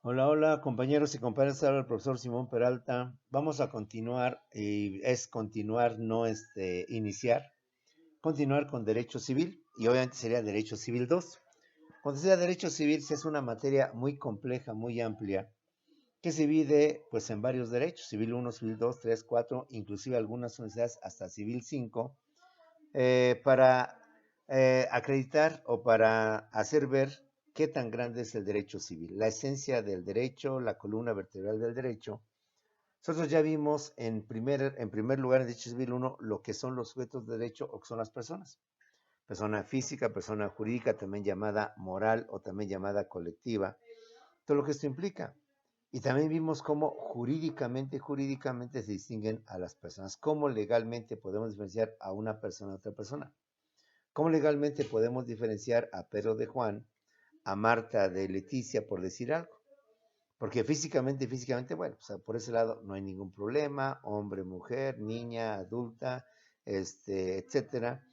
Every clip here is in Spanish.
Hola, hola, compañeros y compañeras, habla el profesor Simón Peralta. Vamos a continuar, y es continuar, no iniciar, continuar con Derecho Civil, y obviamente sería Derecho Civil 2. Cuando sea Derecho Civil, sí es una materia muy compleja, muy amplia, que se divide pues en varios derechos, Civil 1, Civil 2, 3, 4, inclusive algunas universidades hasta Civil 5, para acreditar o para hacer ver qué tan grande es el derecho civil, la esencia del derecho, la columna vertebral del derecho. Nosotros ya vimos en primer lugar en Derecho Civil 1 lo que son los sujetos de derecho o que son las personas. Persona física, persona jurídica, también llamada moral o también llamada colectiva. Todo lo que esto implica. Y también vimos cómo jurídicamente se distinguen a las personas. Cómo legalmente podemos diferenciar a una persona de otra persona. ¿Cómo legalmente podemos diferenciar a Pedro de Juan, a Marta de Leticia, por decir algo? Porque físicamente, bueno, o sea, por ese lado no hay ningún problema, hombre, mujer, niña, adulta, etcétera,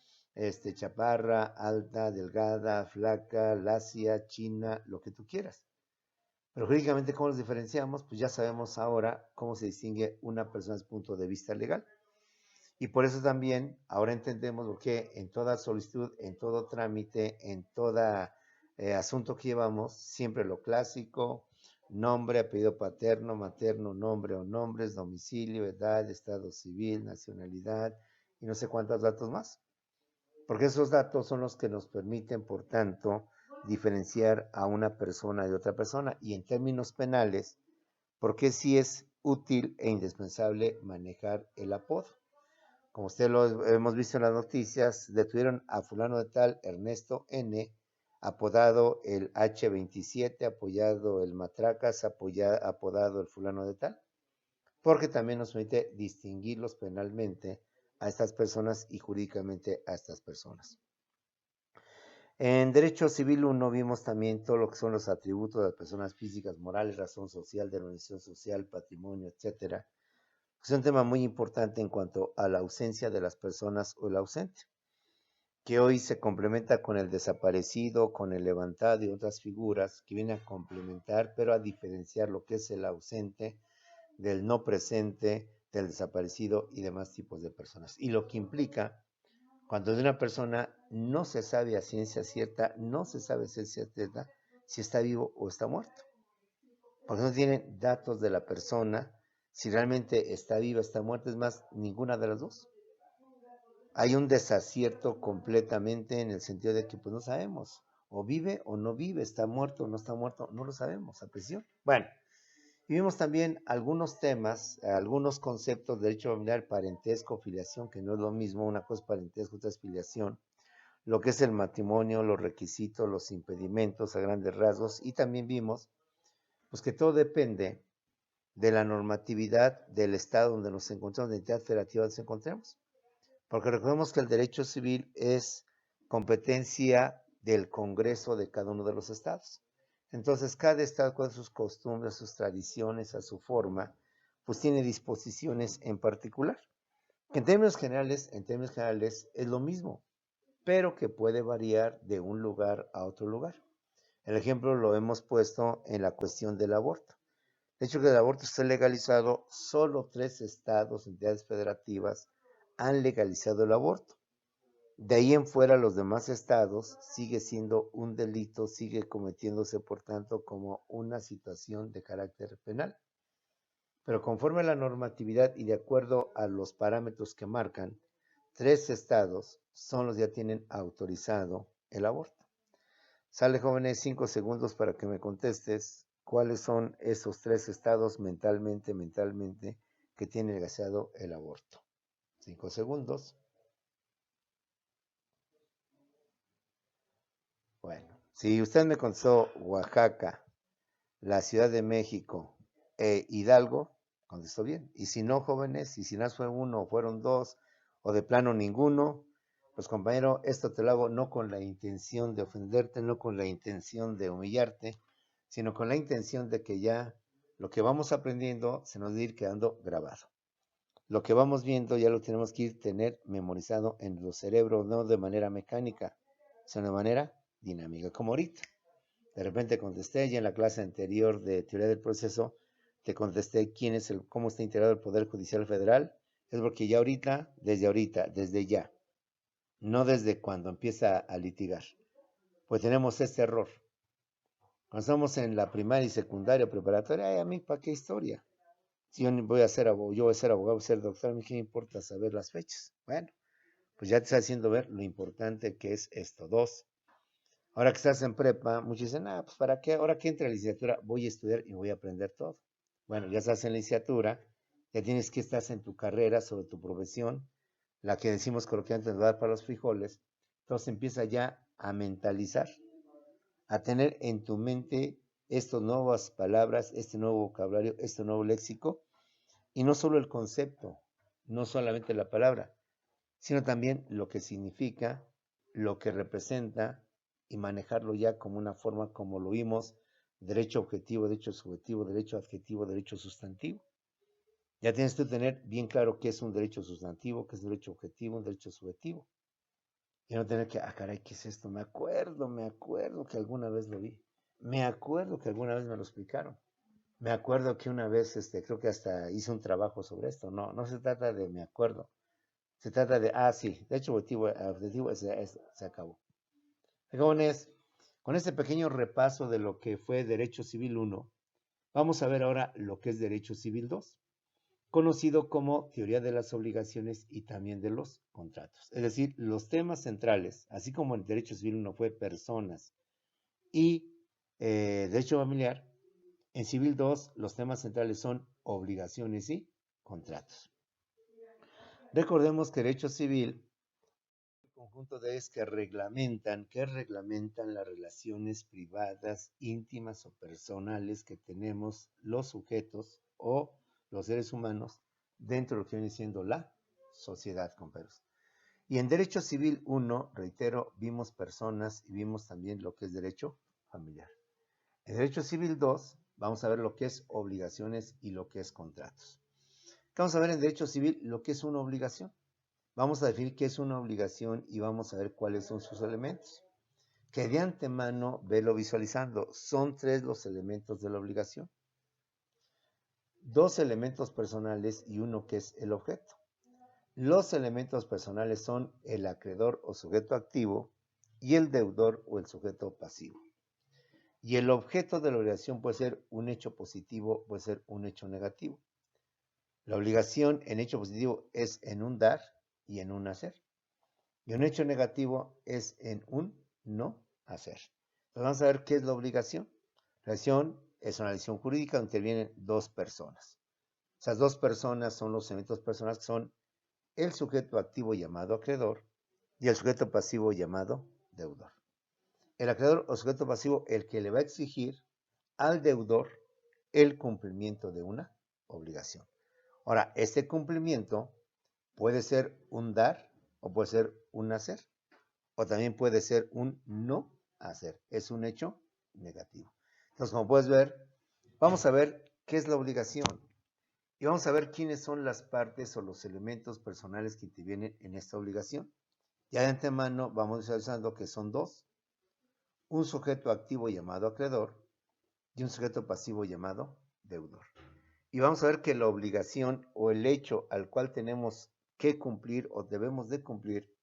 chaparra, alta, delgada, flaca, lacia, china, lo que tú quieras. Pero jurídicamente, ¿cómo los diferenciamos? Pues ya sabemos ahora cómo se distingue una persona desde el punto de vista legal. Y por eso también ahora entendemos por qué en toda solicitud, en todo trámite, en todo asunto que llevamos, siempre lo clásico, nombre, apellido paterno, materno, nombre o nombres, domicilio, edad, estado civil, nacionalidad y no sé cuántos datos más. Porque esos datos son los que nos permiten, por tanto, diferenciar a una persona de otra persona. Y en términos penales, ¿por qué sí es útil e indispensable manejar el apodo? Como usted lo hemos visto en las noticias, detuvieron a fulano de tal, Ernesto N., apodado el H27, apoyado el Matracas, apodado el fulano de tal, porque también nos permite distinguirlos penalmente a estas personas y jurídicamente a estas personas. En Derecho Civil 1 vimos también todo lo que son los atributos de las personas físicas, morales, razón social, denominación social, patrimonio, etcétera. Es un tema muy importante en cuanto a la ausencia de las personas o el ausente, que hoy se complementa con el desaparecido, con el levantado y otras figuras que vienen a complementar, pero a diferenciar lo que es el ausente del no presente, del desaparecido y demás tipos de personas. Y lo que implica cuando de una persona no se sabe a ciencia cierta, no se sabe a ciencia cierta si está vivo o está muerto, porque no tienen datos de la persona, si realmente está viva, está muerta, es más, ninguna de las dos. Hay un desacierto completamente en el sentido de que pues no sabemos, o vive o no vive, está muerto o no está muerto, no lo sabemos a presión. Bueno, y vimos también algunos temas, algunos conceptos de derecho familiar, parentesco, filiación, que no es lo mismo, una cosa es parentesco, otra es filiación, lo que es el matrimonio, los requisitos, los impedimentos a grandes rasgos, y también vimos pues que todo depende de la normatividad del estado donde nos encontramos, de la entidad federativa donde nos encontremos. Porque recordemos que el derecho civil es competencia del Congreso de cada uno de los estados. Entonces, cada estado con sus costumbres, sus tradiciones, a su forma, pues tiene disposiciones en particular. En términos generales es lo mismo, pero que puede variar de un lugar a otro lugar. El ejemplo lo hemos puesto en la cuestión del aborto. De hecho, que el aborto esté legalizado, solo 3 estados, entidades federativas, han legalizado el aborto. De ahí en fuera, los demás estados sigue siendo un delito, sigue cometiéndose, por tanto, como una situación de carácter penal. Pero conforme a la normatividad y de acuerdo a los parámetros que marcan, 3 estados son los que ya tienen autorizado el aborto. Sale, jóvenes, 5 segundos para que me contestes cuáles son esos 3 estados mentalmente, que tienen legalizado el aborto. 5 segundos. Bueno, si usted me contestó Oaxaca, la Ciudad de México e Hidalgo, contestó bien. Y si no, jóvenes, y si no fue uno, o fueron dos, o de plano ninguno, pues compañero, esto te lo hago no con la intención de ofenderte, no con la intención de humillarte, sino con la intención de que ya lo que vamos aprendiendo se nos va a ir quedando grabado. Lo que vamos viendo ya lo tenemos que tener memorizado en los cerebros, no de manera mecánica, sino de manera dinámica, como ahorita. De repente contesté, y en la clase anterior de teoría del proceso, te contesté cómo está integrado el Poder Judicial Federal. Es porque ya ahorita, desde ya, no desde cuando empieza a litigar. Pues tenemos este error. Cuando estamos en la primaria y secundaria preparatoria, ay, a mí, ¿para qué historia? Si yo voy a ser abogado, voy a ser doctor, a mí qué me importa saber las fechas. Bueno, pues ya te está haciendo ver lo importante que es esto. Dos, ahora que estás en prepa, muchos dicen, pues ¿para qué? Ahora que entre a la licenciatura, voy a estudiar y voy a aprender todo. Bueno, ya estás en la licenciatura, ya tienes que estar en tu carrera, sobre tu profesión, la que decimos coloquialmente nos va a dar para los frijoles. Entonces empieza ya a mentalizar, a tener en tu mente estas nuevas palabras, este nuevo vocabulario, este nuevo léxico, y no solo el concepto, no solamente la palabra, sino también lo que significa, lo que representa, y manejarlo ya como una forma como lo vimos: derecho objetivo, derecho subjetivo, derecho adjetivo, derecho sustantivo. Ya tienes que tener bien claro qué es un derecho sustantivo, qué es un derecho objetivo, un derecho subjetivo. Y no tener que, caray, ¿qué es esto? Me acuerdo que alguna vez lo vi. Me acuerdo que alguna vez me lo explicaron. Me acuerdo que una vez, creo que hasta hice un trabajo sobre esto. No, no se trata de me acuerdo. Se trata de, sí, de hecho, objetivo se acabó. Jóvenes, con este pequeño repaso de lo que fue Derecho Civil 1, vamos a ver ahora lo que es Derecho Civil 2, conocido como teoría de las obligaciones y también de los contratos. Es decir, los temas centrales, así como el Derecho Civil 1 fue personas y Derecho Familiar, en Civil 2 los temas centrales son obligaciones y contratos. Recordemos que Derecho Civil conjunto de leyes que reglamentan las relaciones privadas, íntimas o personales que tenemos los sujetos o los seres humanos dentro de lo que viene siendo la sociedad, compañeros. Y en Derecho Civil 1, reitero, vimos personas y vimos también lo que es derecho familiar. En Derecho Civil 2, vamos a ver lo que es obligaciones y lo que es contratos. Vamos a ver en Derecho Civil lo que es una obligación. Vamos a definir qué es una obligación y vamos a ver cuáles son sus elementos. Que de antemano, velo visualizando, son 3 los elementos de la obligación. 2 elementos personales y uno que es el objeto. Los elementos personales son el acreedor o sujeto activo y el deudor o el sujeto pasivo. Y el objeto de la obligación puede ser un hecho positivo, puede ser un hecho negativo. La obligación en hecho positivo es en un dar y en un hacer. Y un hecho negativo es en un no hacer. Entonces vamos a ver qué es la obligación. La obligación es una acción jurídica donde intervienen 2 personas. Esas 2 personas son los elementos personales que son el sujeto activo llamado acreedor y el sujeto pasivo llamado deudor. El acreedor o sujeto pasivo, el que le va a exigir al deudor el cumplimiento de una obligación. Ahora, este cumplimiento puede ser un dar o puede ser un hacer. O también puede ser un no hacer. Es un hecho negativo. Entonces, como puedes ver, vamos a ver qué es la obligación. Y vamos a ver quiénes son las partes o los elementos personales que intervienen en esta obligación. Ya de antemano vamos visualizando que son 2. Un sujeto activo llamado acreedor y un sujeto pasivo llamado deudor. Y vamos a ver que la obligación o el hecho al cual tenemos que cumplir o debemos de cumplir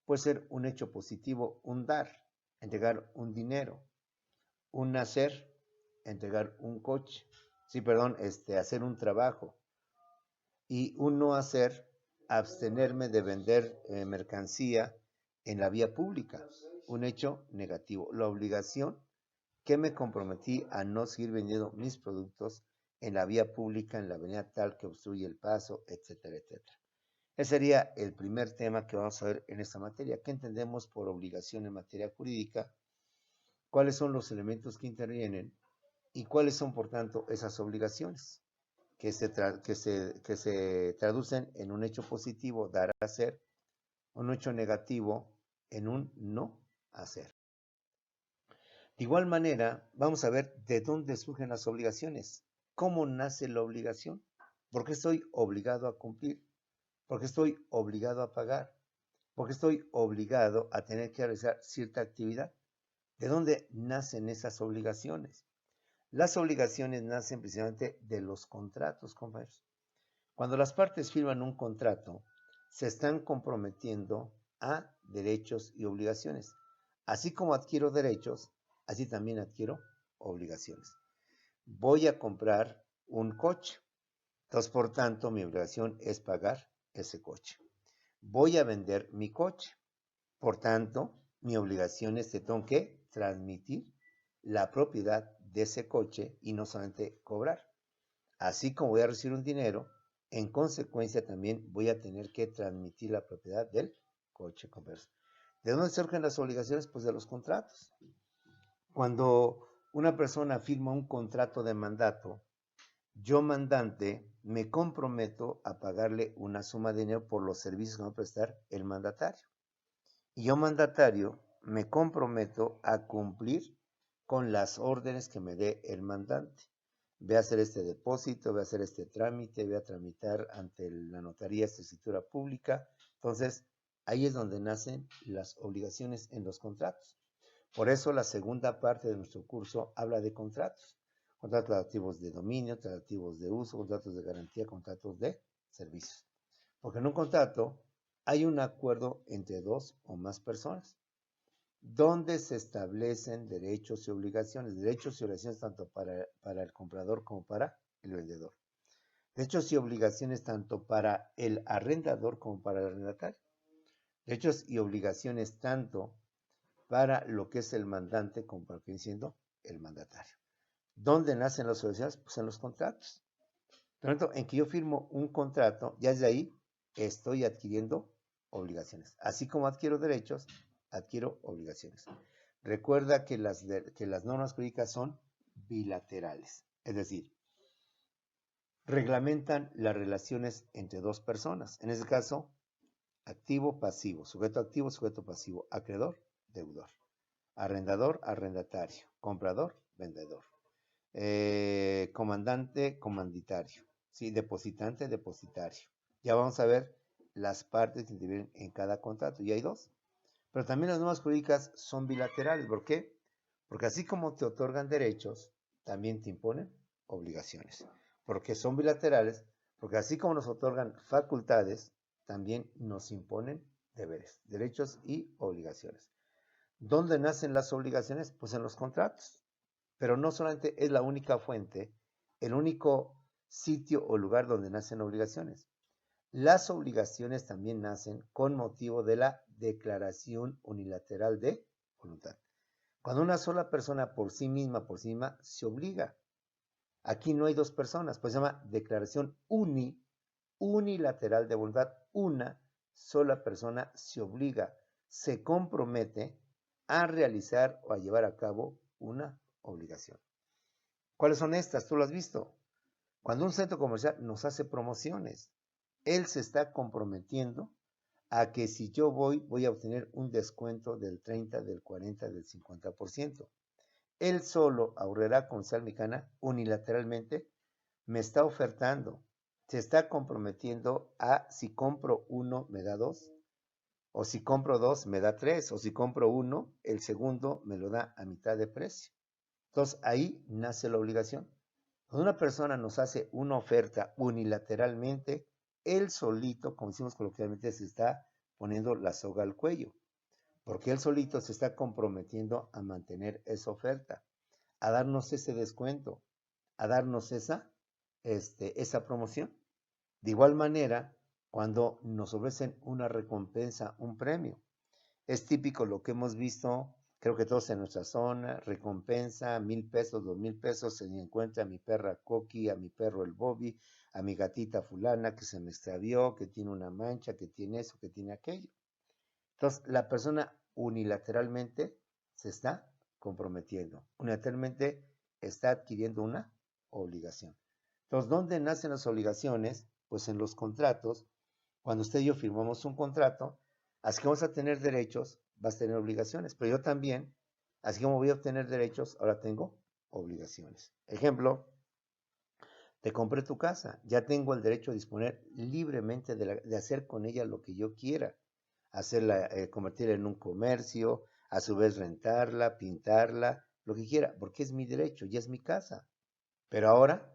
puede ser un hecho positivo, un dar, entregar un dinero, un hacer, entregar un coche, hacer un trabajo, y un no hacer, abstenerme de vender mercancía en la vía pública, un hecho negativo. La obligación que me comprometí a no seguir vendiendo mis productos en la vía pública, en la avenida tal que obstruye el paso, etcétera, etcétera. Ese sería el primer tema que vamos a ver en esta materia. ¿Qué entendemos por obligación en materia jurídica? ¿Cuáles son los elementos que intervienen? ¿Y cuáles son, por tanto, esas obligaciones que se traducen en un hecho positivo, dar a hacer, un hecho negativo, en un no hacer? De igual manera, vamos a ver de dónde surgen las obligaciones. ¿Cómo nace la obligación? ¿Por qué estoy obligado a cumplir? ¿Por qué estoy obligado a pagar? ¿Por qué estoy obligado a tener que realizar cierta actividad? ¿De dónde nacen esas obligaciones? Las obligaciones nacen precisamente de los contratos, compañeros. Cuando las partes firman un contrato, se están comprometiendo a derechos y obligaciones. Así como adquiero derechos, así también adquiero obligaciones. Voy a comprar un coche. Entonces, por tanto, mi obligación es pagar ese coche. Voy a vender mi coche. Por tanto, mi obligación es que tengo que transmitir la propiedad de ese coche y no solamente cobrar. Así como voy a recibir un dinero, en consecuencia también voy a tener que transmitir la propiedad del coche converso. ¿De dónde surgen las obligaciones? Pues de los contratos. Cuando una persona firma un contrato de mandato, yo mandante me comprometo a pagarle una suma de dinero por los servicios que va a prestar el mandatario. Y yo mandatario me comprometo a cumplir con las órdenes que me dé el mandante. Voy a hacer este depósito, voy a hacer este trámite, voy a tramitar ante la notaría esta escritura pública. Entonces, ahí es donde nacen las obligaciones en los contratos. Por eso la segunda parte de nuestro curso habla de contratos. Contratos relativos de dominio, relativos de uso, contratos de garantía, contratos de servicios. Porque en un contrato hay un acuerdo entre dos o más personas, donde se establecen derechos y obligaciones tanto para el comprador como para el vendedor. Derechos y obligaciones tanto para el arrendador como para el arrendatario. Derechos y obligaciones tanto para lo que es el mandante como para lo que viene siendo el mandatario. ¿Dónde nacen las obligaciones? Pues en los contratos. Por lo tanto, en que yo firmo un contrato, ya desde ahí estoy adquiriendo obligaciones. Así como adquiero derechos, adquiero obligaciones. Recuerda que las normas jurídicas son bilaterales, es decir, reglamentan las relaciones entre dos personas. En este caso, activo, pasivo, sujeto pasivo, acreedor, deudor, arrendador, arrendatario, comprador, vendedor, comandante, comanditario, ¿sí? Depositante, depositario. Ya vamos a ver las partes que intervienen en cada contrato, y hay dos. Pero también las normas jurídicas son bilaterales. ¿Por qué? Porque así como te otorgan derechos, también te imponen obligaciones. Porque son bilaterales, porque así como nos otorgan facultades, también nos imponen deberes, derechos y obligaciones. ¿Dónde nacen las obligaciones? Pues en los contratos. Pero no solamente es la única fuente, el único sitio o lugar donde nacen obligaciones. Las obligaciones también nacen con motivo de la declaración unilateral de voluntad. Cuando una sola persona por sí misma, se obliga. Aquí no hay dos personas, pues se llama declaración unilateral de voluntad. Una sola persona se obliga, se compromete a realizar o a llevar a cabo una obligación. ¿Cuáles son estas? Tú lo has visto. Cuando un centro comercial nos hace promociones, él se está comprometiendo a que si yo voy a obtener un descuento del 30, del 40, del 50%. Él solo, Aurrera Comercial Mexicana, unilateralmente, me está ofertando, se está comprometiendo a si compro uno me da dos, o si compro dos me da tres, o si compro uno, el segundo me lo da a mitad de precio. Entonces ahí nace la obligación. Cuando una persona nos hace una oferta unilateralmente, él solito, como decimos coloquialmente, se está poniendo la soga al cuello, porque él solito se está comprometiendo a mantener esa oferta, a darnos ese descuento, a darnos esa promoción. De igual manera, cuando nos ofrecen una recompensa, un premio, es típico lo que hemos visto, creo que todos en nuestra zona, recompensa, 1,000 pesos, 2,000 pesos, se me encuentra a mi perra Coqui, a mi perro el Bobby, a mi gatita fulana que se me extravió, que tiene una mancha, que tiene eso, que tiene aquello. Entonces, la persona unilateralmente se está comprometiendo, unilateralmente está adquiriendo una obligación. Entonces, ¿dónde nacen las obligaciones? Pues en los contratos. Cuando usted y yo firmamos un contrato, así que vamos a tener derechos, vas a tener obligaciones, pero yo también, así como voy a obtener derechos, ahora tengo obligaciones. Ejemplo, te compré tu casa, ya tengo el derecho a disponer libremente de hacer con ella lo que yo quiera, hacerla, convertirla en un comercio, a su vez rentarla, pintarla, lo que quiera, porque es mi derecho, ya es mi casa. Pero ahora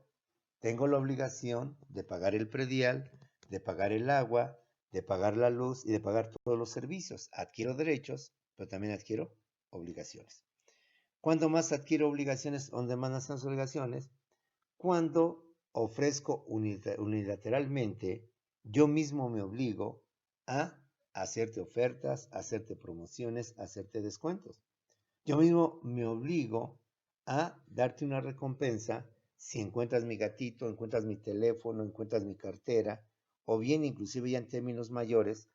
tengo la obligación de pagar el predial, de pagar el agua, de pagar la luz y de pagar todos los servicios. Adquiero derechos, pero también adquiero obligaciones. ¿Cuándo más adquiero obligaciones? ¿Dónde más nacen las obligaciones? Cuando ofrezco unilateralmente, yo mismo me obligo a hacerte ofertas, a hacerte promociones, a hacerte descuentos. Yo mismo me obligo a darte una recompensa si encuentras mi gatito, encuentras mi teléfono, encuentras mi cartera, o bien inclusive ya en términos mayores,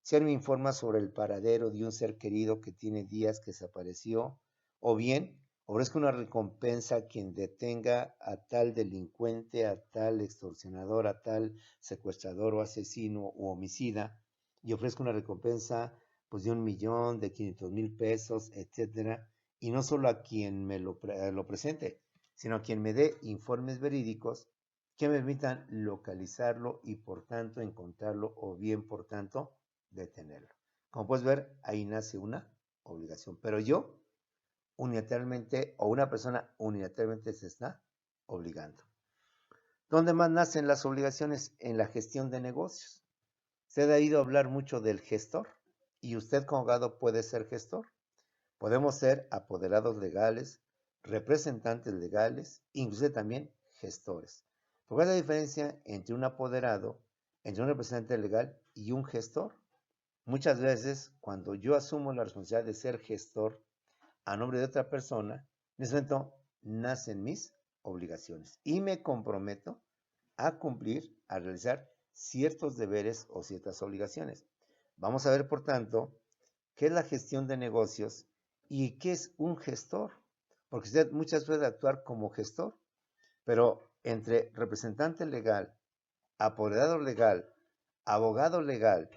si alguien me informa sobre el paradero de un ser querido que tiene días que desapareció, o bien ofrezco una recompensa a quien detenga a tal delincuente, a tal extorsionador, a tal secuestrador o asesino o homicida, y ofrezco una recompensa pues de 1 millón, de 500,000 pesos, etcétera, y no solo a quien me lo presente, sino a quien me dé informes verídicos que me permitan localizarlo y por tanto encontrarlo o bien por tanto detenerlo. Como puedes ver, ahí nace una obligación, pero yo unilateralmente o una persona unilateralmente se está obligando. ¿Dónde más nacen las obligaciones? En la gestión de negocios. Usted ha ido a hablar mucho del gestor y usted como abogado puede ser gestor. Podemos ser apoderados legales, representantes legales, inclusive también gestores. ¿Cuál es la diferencia entre un apoderado, entre un representante legal y un gestor? Muchas veces, cuando yo asumo la responsabilidad de ser gestor a nombre de otra persona, en ese momento nacen mis obligaciones y me comprometo a cumplir, a realizar ciertos deberes o ciertas obligaciones. Vamos a ver, por tanto, qué es la gestión de negocios y qué es un gestor. Porque usted muchas veces puede actuar como gestor, pero entre representante legal, apoderado legal, abogado legal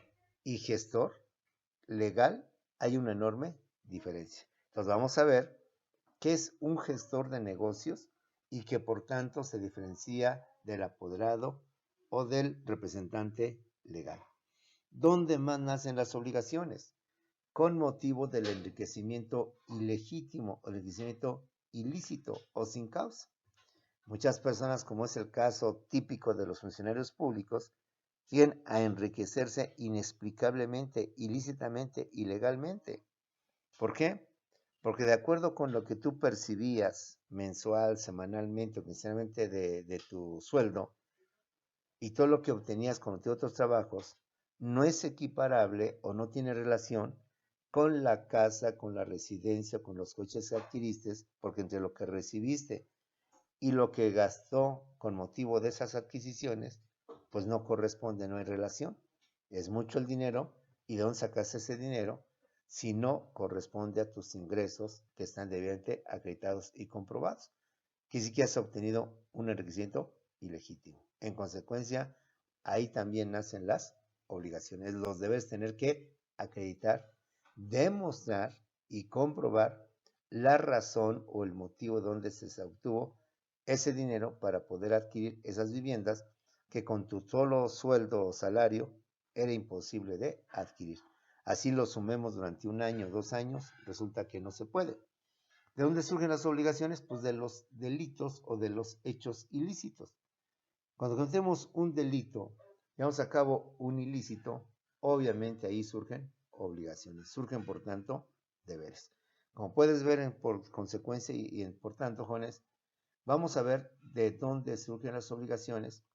y gestor legal hay una enorme diferencia. Entonces vamos a ver qué es un gestor de negocios y que por tanto se diferencia del apoderado o del representante legal. ¿Dónde más nacen las obligaciones? Con motivo del enriquecimiento ilegítimo o enriquecimiento ilícito o sin causa. Muchas personas, como es el caso típico de los funcionarios públicos, tienden a enriquecerse inexplicablemente, ilícitamente, ilegalmente. ¿Por qué? Porque de acuerdo con lo que tú percibías mensual, semanalmente o quincenalmente de tu sueldo y todo lo que obtenías con otros trabajos, no es equiparable o no tiene relación con la casa, con la residencia, con los coches que adquiriste, porque entre lo que recibiste y lo que gastó con motivo de esas adquisiciones, pues no corresponde, no hay relación. Es mucho el dinero y de dónde sacas ese dinero si no corresponde a tus ingresos que están debidamente acreditados y comprobados. Que sí que has obtenido un enriquecimiento ilegítimo. En consecuencia, ahí también nacen las obligaciones. Los debes tener que acreditar, demostrar y comprobar la razón o el motivo donde se obtuvo ese dinero para poder adquirir esas viviendas que con tu solo sueldo o salario era imposible de adquirir. Así lo sumemos durante 1 año, 2 años, resulta que no se puede. ¿De dónde surgen las obligaciones? Pues de los delitos o de los hechos ilícitos. Cuando cometemos un delito, llevamos a cabo un ilícito, obviamente ahí surgen obligaciones, surgen por tanto deberes. Como puedes ver por consecuencia y por tanto, jóvenes, vamos a ver de dónde surgen las obligaciones,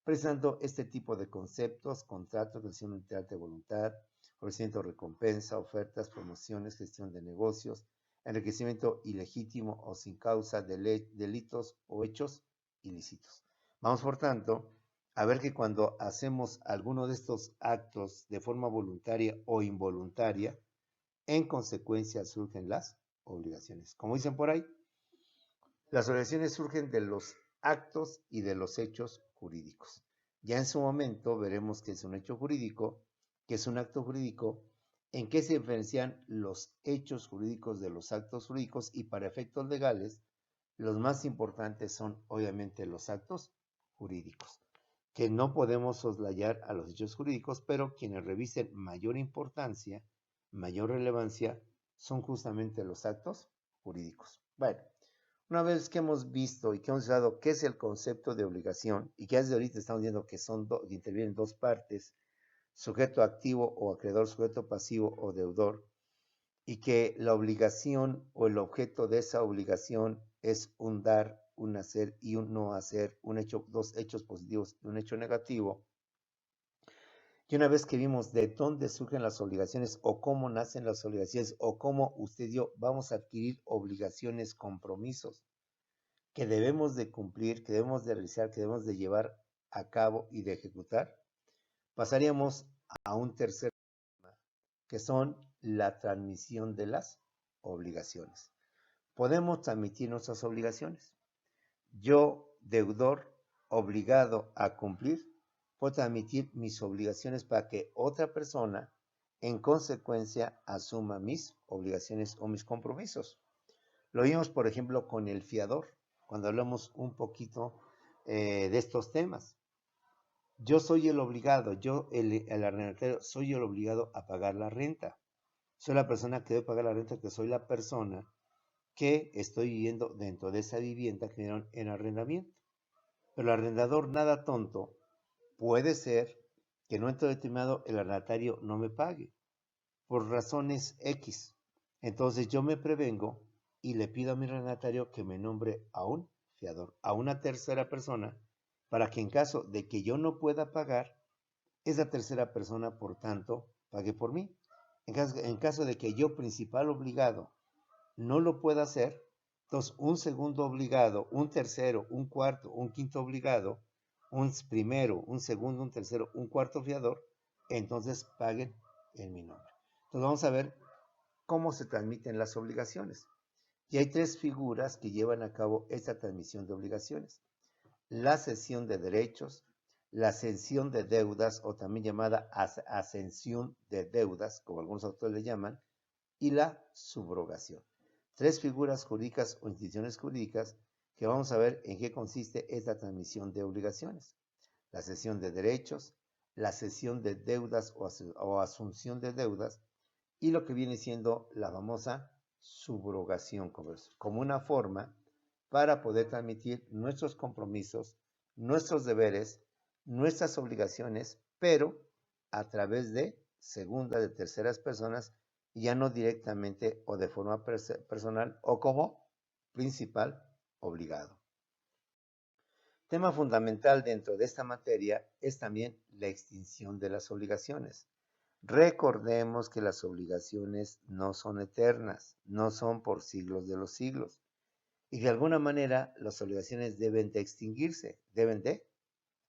presentando este tipo de conceptos: contratos, gestión unilateral de voluntad, ofrecimiento de recompensa, ofertas, promociones, gestión de negocios, enriquecimiento ilegítimo o sin causa, delitos o hechos ilícitos. Vamos, por tanto, a ver que cuando hacemos alguno de estos actos de forma voluntaria o involuntaria, en consecuencia surgen las obligaciones. Como dicen por ahí, las obligaciones surgen de los actos y de los hechos jurídicos. Ya en su momento veremos qué es un hecho jurídico, qué es un acto jurídico, en qué se diferencian los hechos jurídicos de los actos jurídicos, y para efectos legales, los más importantes son obviamente los actos jurídicos, que no podemos soslayar a los hechos jurídicos, pero quienes revisen mayor importancia, mayor relevancia, son justamente los actos jurídicos. Bueno, una vez que hemos visto y que hemos estudiado qué es el concepto de obligación y que desde ahorita estamos viendo que que intervienen dos partes, sujeto activo o acreedor, sujeto pasivo o deudor, y que la obligación o el objeto de esa obligación es un dar, un hacer y un no hacer, un hecho, dos hechos positivos y un hecho negativo. Y una vez que vimos de dónde surgen las obligaciones o cómo nacen las obligaciones o cómo usted y yo vamos a adquirir obligaciones, compromisos que debemos de cumplir, que debemos de realizar, que debemos de llevar a cabo y de ejecutar, pasaríamos a un tercer tema, que son la transmisión de las obligaciones. Podemos transmitir nuestras obligaciones. Yo, deudor, obligado a cumplir, puedo transmitir mis obligaciones para que otra persona, en consecuencia, asuma mis obligaciones o mis compromisos. Lo vimos, por ejemplo, con el fiador, cuando hablamos un poquito de estos temas. Yo soy el obligado, el arrendatario, soy el obligado a pagar la renta. Soy la persona que debe pagar la renta, que soy la persona que estoy viviendo dentro de esa vivienda que me dieron en arrendamiento. Pero el arrendador, nada tonto, puede ser que en un momento determinado el arrendatario no me pague por razones X. Entonces yo me prevengo y le pido a mi arrendatario que me nombre a un fiador, a una tercera persona, para que en caso de que yo no pueda pagar, esa tercera persona, por tanto, pague por mí. En caso de que yo, principal obligado, no lo pueda hacer, entonces un segundo obligado, un tercero, un cuarto, un quinto obligado, un primero, un segundo, un tercero, un cuarto fiador, entonces paguen en mi nombre. Entonces vamos a ver cómo se transmiten las obligaciones. Y hay tres figuras que llevan a cabo esta transmisión de obligaciones. La cesión de derechos, la ascensión de deudas o también llamada ascensión de deudas, como algunos autores le llaman, y la subrogación. Tres figuras jurídicas o instituciones jurídicas que vamos a ver en qué consiste esta transmisión de obligaciones. La cesión de derechos, la cesión de deudas o asunción de deudas y lo que viene siendo la famosa subrogación como una forma para poder transmitir nuestros compromisos, nuestros deberes, nuestras obligaciones, pero a través de segundas, de terceras personas, ya no directamente o de forma personal o como principal obligado. Tema fundamental dentro de esta materia es también la extinción de las obligaciones. Recordemos que las obligaciones no son eternas, no son por siglos de los siglos. Y de alguna manera las obligaciones deben de extinguirse, deben de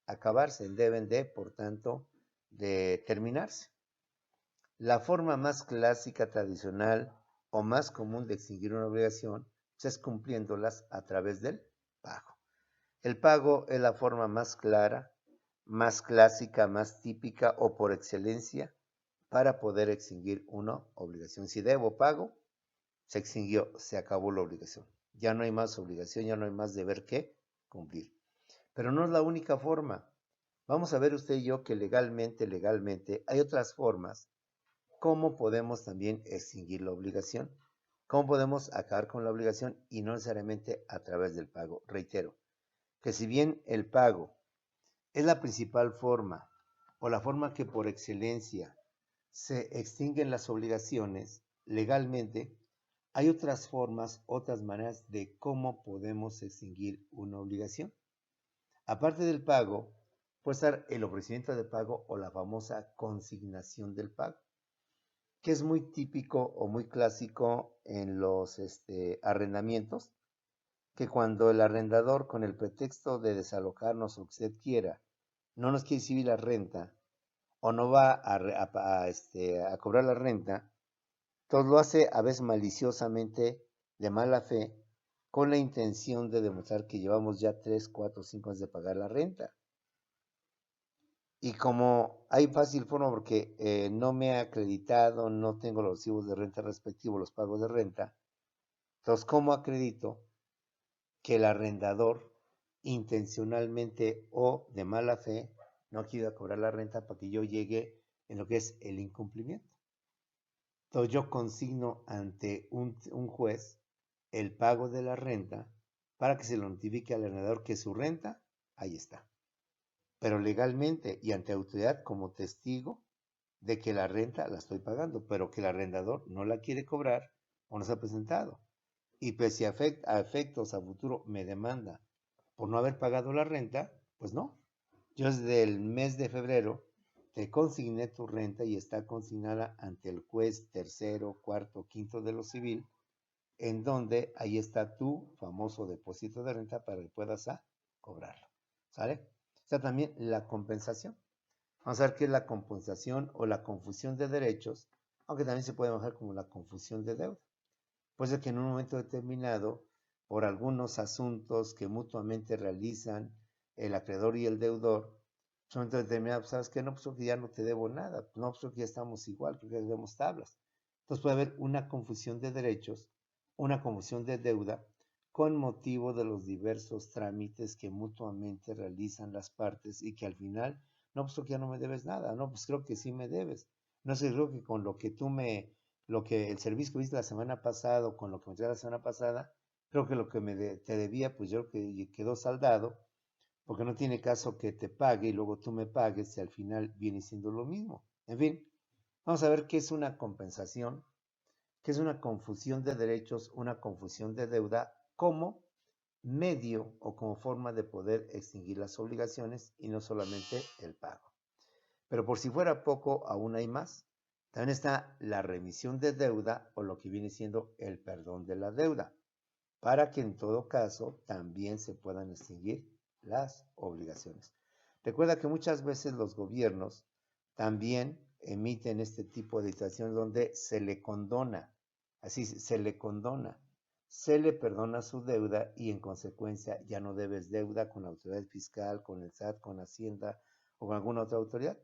acabarse, deben de, por tanto, de terminarse. La forma más clásica, tradicional o más común de extinguir una obligación es cumpliéndolas a través del pago. El pago es la forma más clara, más clásica, más típica o por excelencia para poder extinguir una obligación. Si debo pago, se extinguió, se acabó la obligación. Ya no hay más obligación, ya no hay más deber que cumplir. Pero no es la única forma. Vamos a ver usted y yo que legalmente hay otras formas. ¿Cómo podemos también extinguir la obligación? ¿Cómo podemos acabar con la obligación y no necesariamente a través del pago? Reitero, que si bien el pago es la principal forma o la forma que por excelencia se extinguen las obligaciones legalmente, hay otras formas, otras maneras de cómo podemos extinguir una obligación. Aparte del pago, puede ser el ofrecimiento de pago o la famosa consignación del pago, que es muy típico o muy clásico en los arrendamientos, que cuando el arrendador, con el pretexto de desalojarnos o que usted quiera, no nos quiere exhibir la renta o no va a cobrar la renta, entonces lo hace a veces maliciosamente, de mala fe, con la intención de demostrar que llevamos ya 3, 4, 5 años de pagar la renta. Y como hay fácil forma porque no me ha acreditado, no tengo los recibos de renta respectivos, los pagos de renta, entonces ¿cómo acredito que el arrendador intencionalmente o de mala fe no quiera cobrar la renta para que yo llegue en lo que es el incumplimiento? Entonces yo consigno ante un juez el pago de la renta para que se lo notifique al arrendador que su renta, ahí está. Pero legalmente y ante autoridad como testigo de que la renta la estoy pagando, pero que el arrendador no la quiere cobrar o no se ha presentado. Y pues si a efectos a futuro me demanda por no haber pagado la renta, pues no. Yo desde el mes de febrero te consigné tu renta y está consignada ante el juez tercero, cuarto, quinto de lo civil, en donde ahí está tu famoso depósito de renta para que puedas cobrarlo. ¿Sale? Está también la compensación. Vamos a ver qué es la compensación o la confusión de derechos, aunque también se puede bajar como la confusión de deuda. Pues es que en un momento determinado, por algunos asuntos que mutuamente realizan el acreedor y el deudor, en un momento determinado, pues, ¿sabes qué? No, pues que ya no te debo nada, no, pues que ya estamos igual, creo que debemos tablas. Entonces puede haber una confusión de derechos, una confusión de deuda, con motivo de los diversos trámites que mutuamente realizan las partes y que al final, no, pues que ya no me debes nada, no, pues creo que sí me debes. No sé, creo que con lo que lo que el servicio que viste la semana pasada, o con lo que me trae la semana pasada, creo que lo que te debía, pues yo creo que quedó saldado, porque no tiene caso que te pague y luego tú me pagues y al final viene siendo lo mismo. En fin, vamos a ver qué es una compensación, qué es una confusión de derechos, una confusión de deuda, como medio o como forma de poder extinguir las obligaciones y no solamente el pago. Pero por si fuera poco, aún hay más. También está la remisión de deuda o lo que viene siendo el perdón de la deuda, para que en todo caso también se puedan extinguir las obligaciones. Recuerda que muchas veces los gobiernos también emiten este tipo de dictaciones donde se le condona, así se le condona, se le perdona su deuda y en consecuencia ya no debes deuda con la autoridad fiscal, con el SAT, con Hacienda o con alguna otra autoridad.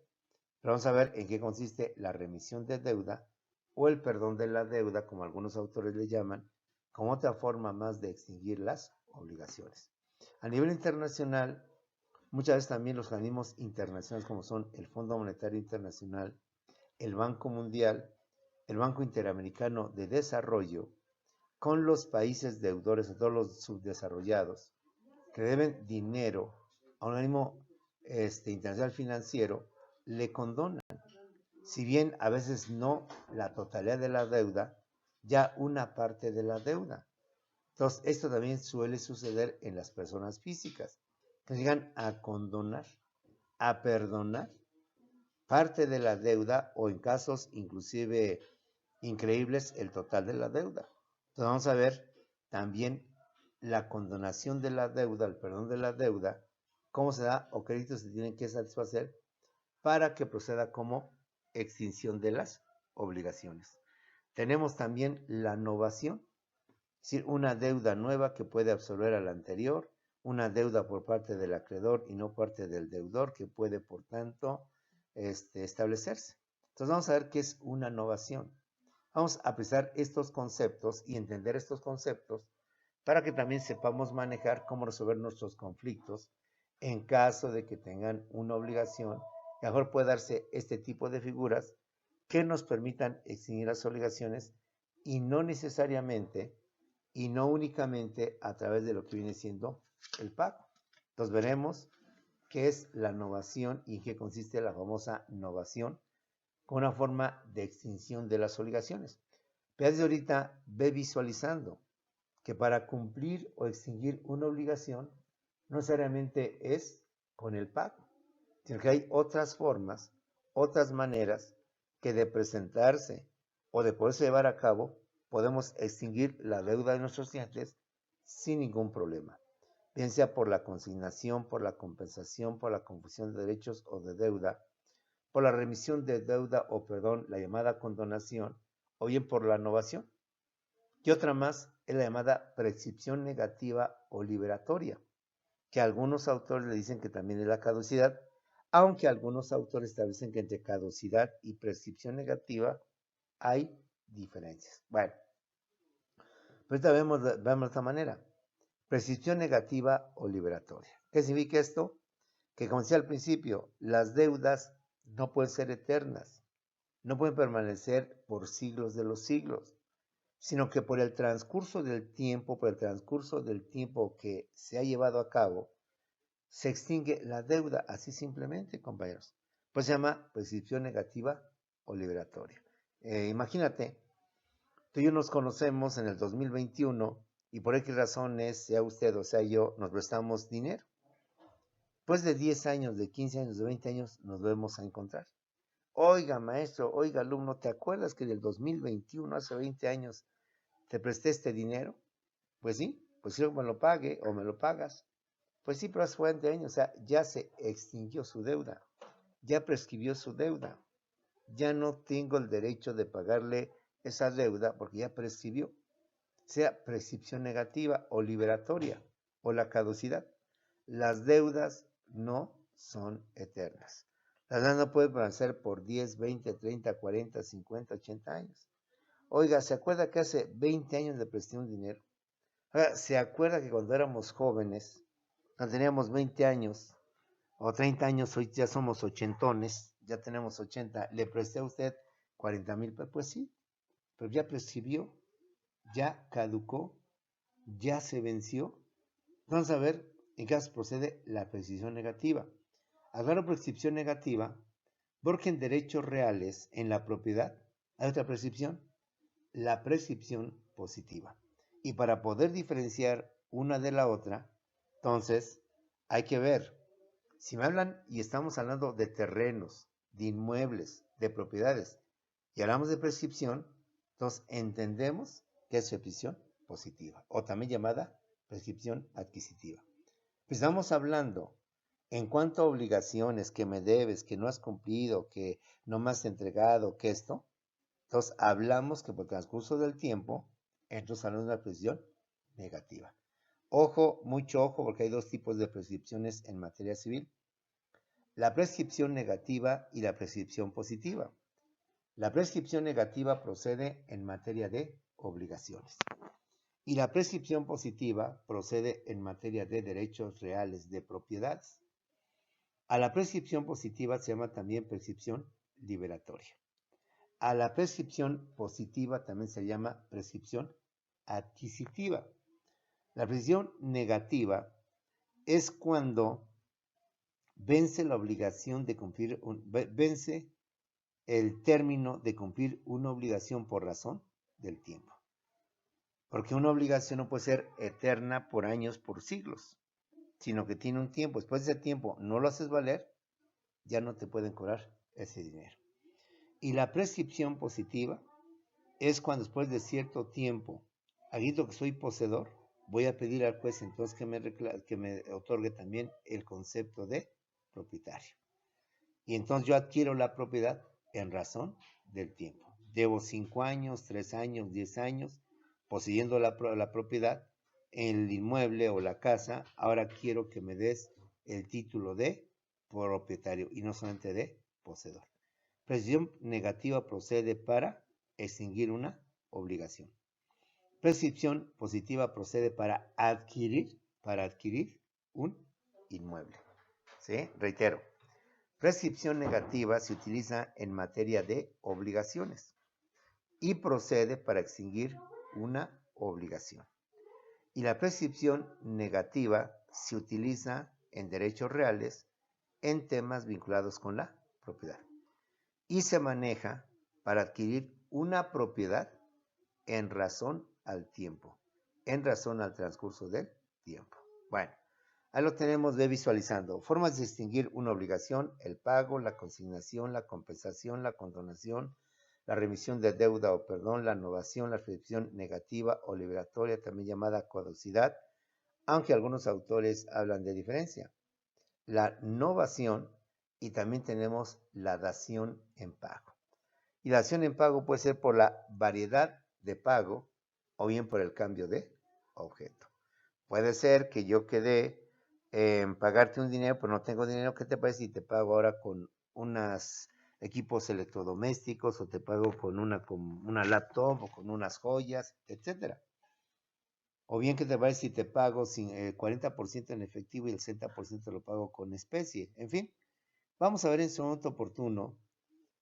Pero vamos a ver en qué consiste la remisión de deuda o el perdón de la deuda, como algunos autores le llaman, como otra forma más de extinguir las obligaciones. A nivel internacional, muchas veces también los organismos internacionales como son el Fondo Monetario Internacional, el Banco Mundial, el Banco Interamericano de Desarrollo, con los países deudores, o todos los subdesarrollados, que deben dinero a un organismo internacional financiero, le condonan. Si bien a veces no la totalidad de la deuda, ya una parte de la deuda. Entonces, esto también suele suceder en las personas físicas, que llegan a condonar, a perdonar parte de la deuda o en casos inclusive increíbles el total de la deuda. Entonces vamos a ver también la condonación de la deuda, el perdón de la deuda, cómo se da o créditos se tienen que satisfacer para que proceda como extinción de las obligaciones. Tenemos también la novación, es decir, una deuda nueva que puede absorber a la anterior, una deuda por parte del acreedor y no parte del deudor que puede, por tanto, establecerse. Entonces vamos a ver qué es una novación. Vamos a apreciar estos conceptos y entender estos conceptos para que también sepamos manejar cómo resolver nuestros conflictos en caso de que tengan una obligación. Mejor puede darse este tipo de figuras que nos permitan extinguir las obligaciones y no necesariamente y no únicamente a través de lo que viene siendo el pago. Entonces veremos qué es la novación y en qué consiste la famosa novación con una forma de extinción de las obligaciones. Pero desde ahorita ve visualizando que para cumplir o extinguir una obligación no necesariamente es con el pago, sino que hay otras formas, otras maneras que de presentarse o de poderse llevar a cabo podemos extinguir la deuda de nuestros clientes sin ningún problema, bien sea por la consignación, por la compensación, por la confusión de derechos o de deuda, por la remisión de deuda o perdón, la llamada condonación, o bien por la novación. Y otra más es la llamada prescripción negativa o liberatoria, que algunos autores le dicen que también es la caducidad, aunque algunos autores establecen que entre caducidad y prescripción negativa hay diferencias. Bueno, pues ahorita vemos de esta manera. Prescripción negativa o liberatoria. ¿Qué significa esto? Que como decía al principio, las deudas no pueden ser eternas. no pueden permanecer por siglos de los siglos, sino que por el transcurso del tiempo, por el transcurso del tiempo que se ha llevado a cabo, se extingue la deuda, así simplemente, compañeros. Pues se llama prescripción negativa o liberatoria. Imagínate, tú y yo nos conocemos en el 2021 y por X razones, sea usted o sea yo, nos prestamos dinero. Después de 10 años, de 15 años, de 20 años, nos vamos a encontrar. Oiga, maestro, oiga, alumno, ¿te acuerdas que en el 2021, hace 20 años, te presté este dinero? Pues sí, pues quiero que me lo pague o me lo pagas. Pues sí, pero hace 20 años, o sea, ya se extinguió su deuda, ya prescribió su deuda, ya no tengo el derecho de pagarle esa deuda porque ya prescribió, sea prescripción negativa o liberatoria o la caducidad. Las deudas no son eternas. Las deudas no pueden permanecer por 10, 20, 30, 40, 50, 80 años. Oiga, ¿se acuerda que hace 20 años le presté un dinero? Oiga, ¿se acuerda que cuando éramos jóvenes, cuando teníamos 20 años o 30 años, hoy ya somos ochentones, ya tenemos 80, le presté a usted 40,000 pesos? Pues sí, pero ya prescribió, ya caducó, ya se venció. Vamos a ver en qué caso procede la prescripción negativa. Al ver la prescripción negativa, porque en derechos reales, en la propiedad, hay otra prescripción, la prescripción positiva. Y para poder diferenciar una de la otra, entonces hay que ver, si me hablan y estamos hablando de terrenos, de inmuebles, de propiedades, y hablamos de prescripción, entonces entendemos que es prescripción positiva, o también llamada prescripción adquisitiva. Pues estamos hablando en cuanto a obligaciones que me debes, que no has cumplido, que no me has entregado, que esto. Entonces hablamos que por el transcurso del tiempo, entonces hablamos de una prescripción negativa. Ojo, mucho ojo, porque hay dos tipos de prescripciones en materia civil. La prescripción negativa y la prescripción positiva. La prescripción negativa procede en materia de obligaciones. Y la prescripción positiva procede en materia de derechos reales de propiedades. A la prescripción positiva se llama también prescripción liberatoria. A la prescripción positiva también se llama prescripción adquisitiva. La prescripción negativa es cuando vence la obligación de cumplir, vence el término de cumplir una obligación por razón del tiempo. Porque una obligación no puede ser eterna por años, por siglos, sino que tiene un tiempo. Después de ese tiempo no lo haces valer, ya no te pueden cobrar ese dinero. Y la prescripción positiva es cuando después de cierto tiempo, admito que soy poseedor, voy a pedir al juez entonces que me otorgue también el concepto de propietario. Y entonces yo adquiero la propiedad en razón del tiempo. Llevo 5 años, 3 años, 10 años poseyendo la propiedad, el inmueble o la casa. Ahora quiero que me des el título de propietario y no solamente de poseedor. Prescripción negativa procede para extinguir una obligación. Prescripción positiva procede para adquirir un inmueble. ¿Sí? Reitero. Prescripción negativa se utiliza en materia de obligaciones y procede para extinguir una obligación. Y la prescripción negativa se utiliza en derechos reales en temas vinculados con la propiedad y se maneja para adquirir una propiedad en razón al tiempo, en razón al transcurso del tiempo. Bueno, ahí lo tenemos de visualizando. Formas de distinguir una obligación: el pago, la consignación, la compensación, la condonación, la remisión de deuda o perdón, la novación, la prescripción negativa o liberatoria, también llamada caducidad, aunque algunos autores hablan de diferencia. La novación y también tenemos la dación en pago. Y la dación en pago puede ser por la variedad de pago o bien por el cambio de objeto. Puede ser que yo quedé en pagarte un dinero, pero no tengo dinero. ¿Qué te parece si te pago ahora con unos equipos electrodomésticos o te pago con una laptop o con unas joyas, etcétera? O bien, ¿qué te parece si te pago 40% en efectivo y el 60% lo pago con especie? En fin, vamos a ver en su momento oportuno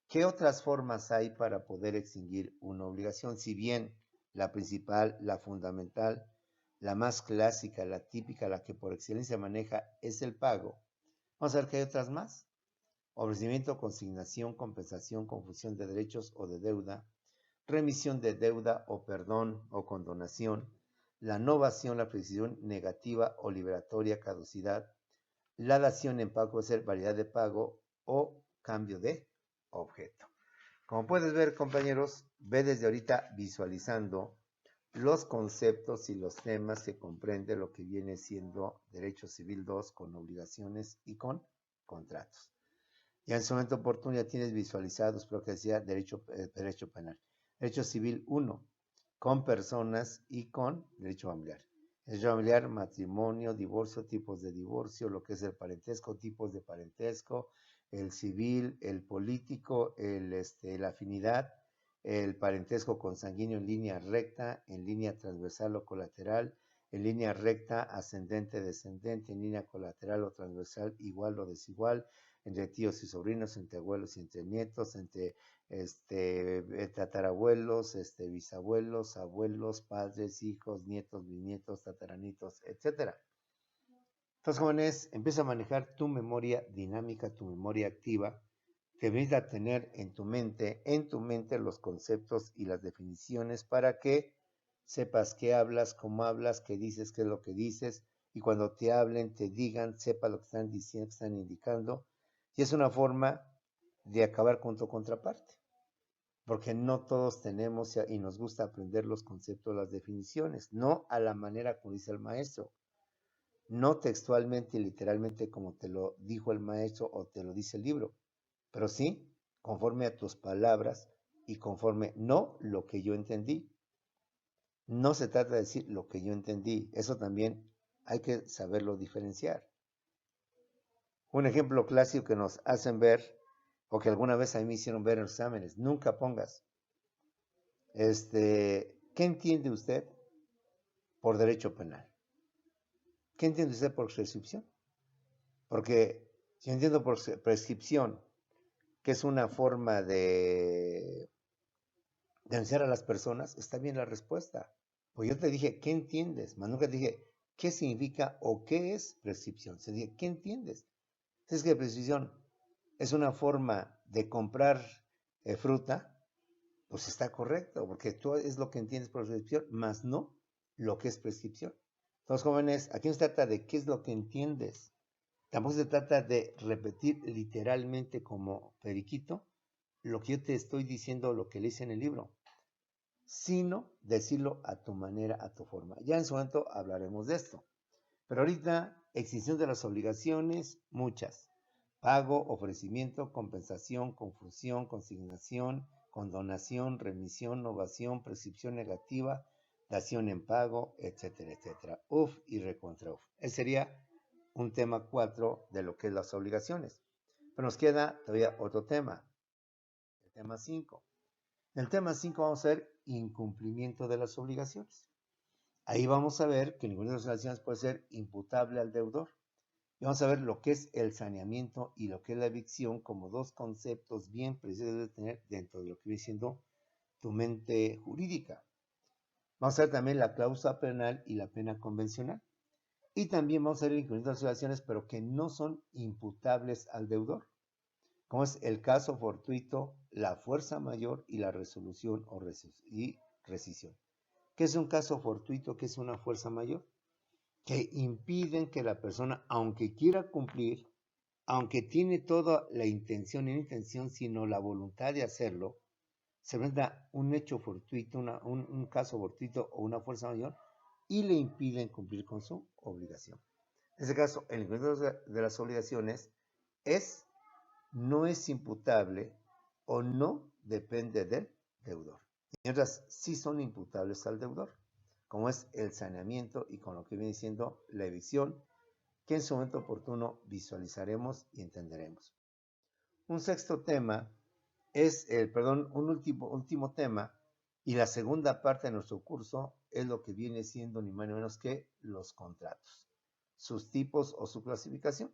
¿Qué otras formas hay para poder extinguir una obligación? Si bien la principal, la fundamental, la más clásica, la típica, la que por excelencia maneja es el pago, vamos a ver que hay otras más. Ofrecimiento, consignación, compensación, confusión de derechos o de deuda, remisión de deuda o perdón o condonación, la novación, la precisión negativa o liberatoria, caducidad, la dación en pago puede ser variedad de pago o cambio de objeto. Como puedes ver, compañeros, ve desde ahorita visualizando los conceptos y los temas que comprende lo que viene siendo Derecho Civil 2 con obligaciones y con contratos. Ya en su momento oportuno ya tienes visualizados, pero que decía derecho penal. Derecho Civil 1 con personas y con derecho familiar. Derecho familiar, matrimonio, divorcio, tipos de divorcio, lo que es el parentesco, tipos de parentesco, el civil, el político, la afinidad, el parentesco consanguíneo en línea recta, en línea transversal o colateral, en línea recta, ascendente, descendente, en línea colateral o transversal, igual o desigual, entre tíos y sobrinos, entre abuelos y entre nietos, entre tatarabuelos, bisabuelos, abuelos, padres, hijos, nietos, bisnietos, tataranitos, etc. Entonces, jóvenes, empieza a manejar tu memoria dinámica, tu memoria activa, te permita tener en tu mente los conceptos y las definiciones para que sepas qué hablas, cómo hablas, qué dices, qué es lo que dices, y cuando te hablen, te digan, sepa lo que están diciendo, que están indicando, y es una forma de acabar con tu contraparte, porque no todos tenemos y nos gusta aprender los conceptos, las definiciones, no a la manera como dice el maestro, no textualmente y literalmente como te lo dijo el maestro o te lo dice el libro, pero sí conforme a tus palabras y conforme no lo que yo entendí. No se trata de decir lo que yo entendí, eso también hay que saberlo diferenciar. Un ejemplo clásico que nos hacen ver, o que alguna vez a mí me hicieron ver en los exámenes, nunca pongas, ¿qué entiende usted por derecho penal? ¿Qué entiende usted por prescripción? Porque si entiendo por prescripción, que es una forma de denunciar a las personas, está bien la respuesta. Pues yo te dije, ¿qué entiendes? Mas nunca te dije, ¿qué significa o qué es prescripción? Se dije, ¿qué entiendes? Es que prescripción es una forma de comprar fruta, pues está correcto, porque tú es lo que entiendes por prescripción, más no lo que es prescripción. Entonces, jóvenes, aquí no se trata de qué es lo que entiendes. Tampoco se trata de repetir literalmente como periquito lo que yo te estoy diciendo, lo que le hice en el libro, sino decirlo a tu manera, a tu forma. Ya en su momento hablaremos de esto. Pero ahorita, extinción de las obligaciones, muchas. Pago, ofrecimiento, compensación, confusión, consignación, condonación, remisión, novación, prescripción negativa, dación en pago, etcétera, etcétera. Uf y recontra uf. Ese sería un tema 4 de lo que es las obligaciones. Pero nos queda todavía otro tema, el tema 5. En el tema 5 vamos a ver incumplimiento de las obligaciones. Ahí vamos a ver que ninguna de las obligaciones puede ser imputable al deudor. Y vamos a ver lo que es el saneamiento y lo que es la evicción como dos conceptos bien precisos de tener dentro de lo que viene siendo tu mente jurídica. Vamos a ver también la cláusula penal y la pena convencional. Y también vamos a ver el incumplimiento de las obligaciones, pero que no son imputables al deudor, como es el caso fortuito, la fuerza mayor y la resolución o rescisión. ¿Qué es un caso fortuito? ¿Qué es una fuerza mayor? Que impiden que la persona, aunque quiera cumplir, aunque tiene toda la intención y no intención, sino la voluntad de hacerlo, se presenta un hecho fortuito, un caso fortuito o una fuerza mayor y le impiden cumplir con su obligación. En este caso, el incumplimiento de las obligaciones no es imputable o no depende del deudor. Y otras sí son imputables al deudor, como es el saneamiento y con lo que viene siendo la evicción, que en su momento oportuno visualizaremos y entenderemos. Un sexto tema es un último tema, y la segunda parte de nuestro curso es lo que viene siendo ni más ni menos que los contratos, sus tipos o su clasificación.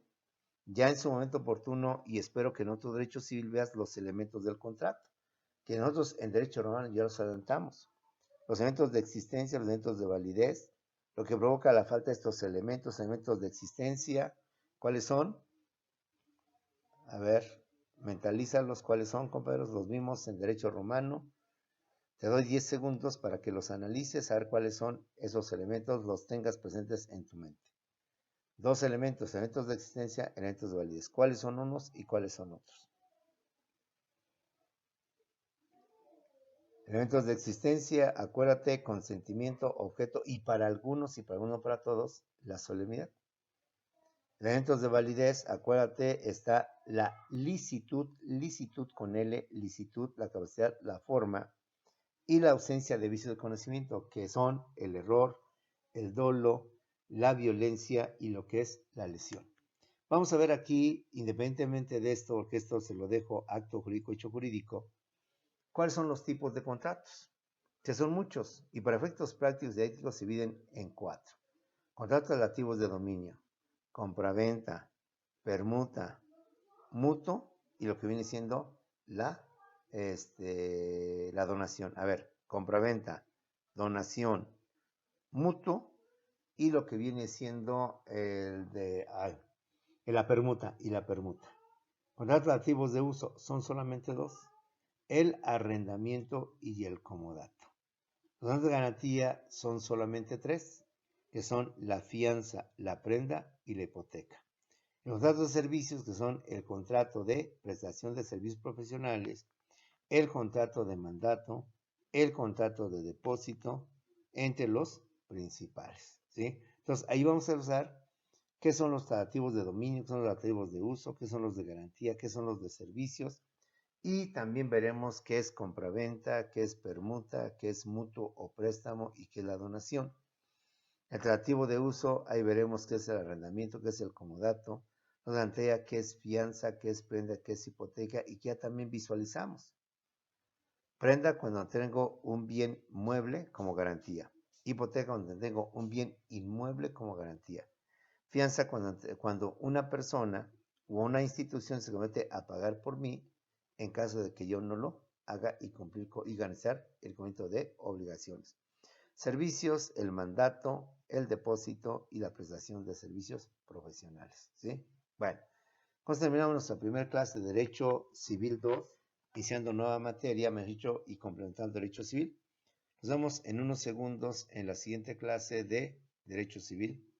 ya en su momento oportuno, y espero que en otro derecho civil veas los elementos del contrato, que nosotros en derecho romano ya los adelantamos. Los elementos de existencia, los elementos de validez, lo que provoca la falta de estos elementos de existencia, ¿cuáles son? A ver, mentalízalos, ¿cuáles son, compañeros? Los mismos en derecho romano. Te doy 10 segundos para que los analices, a ver cuáles son esos elementos, los tengas presentes en tu mente. Dos elementos de existencia, elementos de validez. ¿Cuáles son unos y cuáles son otros? Elementos de existencia, acuérdate, consentimiento, objeto y para algunos y para algunos para todos, la solemnidad. Elementos de validez, acuérdate, está la licitud, licitud con L, licitud, la capacidad, la forma y la ausencia de vicio de conocimiento, que son el error, el dolo, la violencia y lo que es la lesión. Vamos a ver aquí, independientemente de esto, porque esto se lo dejo acto jurídico, hecho jurídico, ¿cuáles son los tipos de contratos? Que son muchos y para efectos prácticos y éticos se dividen en 4. Contratos relativos de dominio, compraventa, permuta, mutuo y lo que viene siendo la donación. A ver, compraventa, donación, mutuo y lo que viene siendo la permuta y la permuta. Contratos relativos de uso son solamente 2. El arrendamiento y el comodato. Los contratos de garantía son solamente 3, que son la fianza, la prenda y la hipoteca. Los contratos de servicios, que son el contrato de prestación de servicios profesionales, el contrato de mandato, el contrato de depósito, entre los principales, ¿sí? Entonces, ahí vamos a usar qué son los tratativos de dominio, qué son los tratativos de uso, qué son los de garantía, qué son los de servicios, y también veremos qué es compraventa, qué es permuta, qué es mutuo o préstamo y qué es la donación. El tratativo de uso, ahí veremos qué es el arrendamiento, qué es el comodato, nos plantea qué es fianza, qué es prenda, qué es hipoteca y que ya también visualizamos. Prenda cuando tengo un bien mueble como garantía. Hipoteca cuando tengo un bien inmueble como garantía. Fianza cuando una persona o una institución se comete a pagar por mí en caso de que yo no lo haga y cumplir y garantizar el cumplimiento de obligaciones. Servicios, el mandato, el depósito y la prestación de servicios profesionales, ¿sí? Bueno, pues terminamos nuestra primera clase de Derecho Civil 2, iniciando nueva materia, me he dicho, y complementando Derecho Civil. Nos vemos en unos segundos en la siguiente clase de Derecho Civil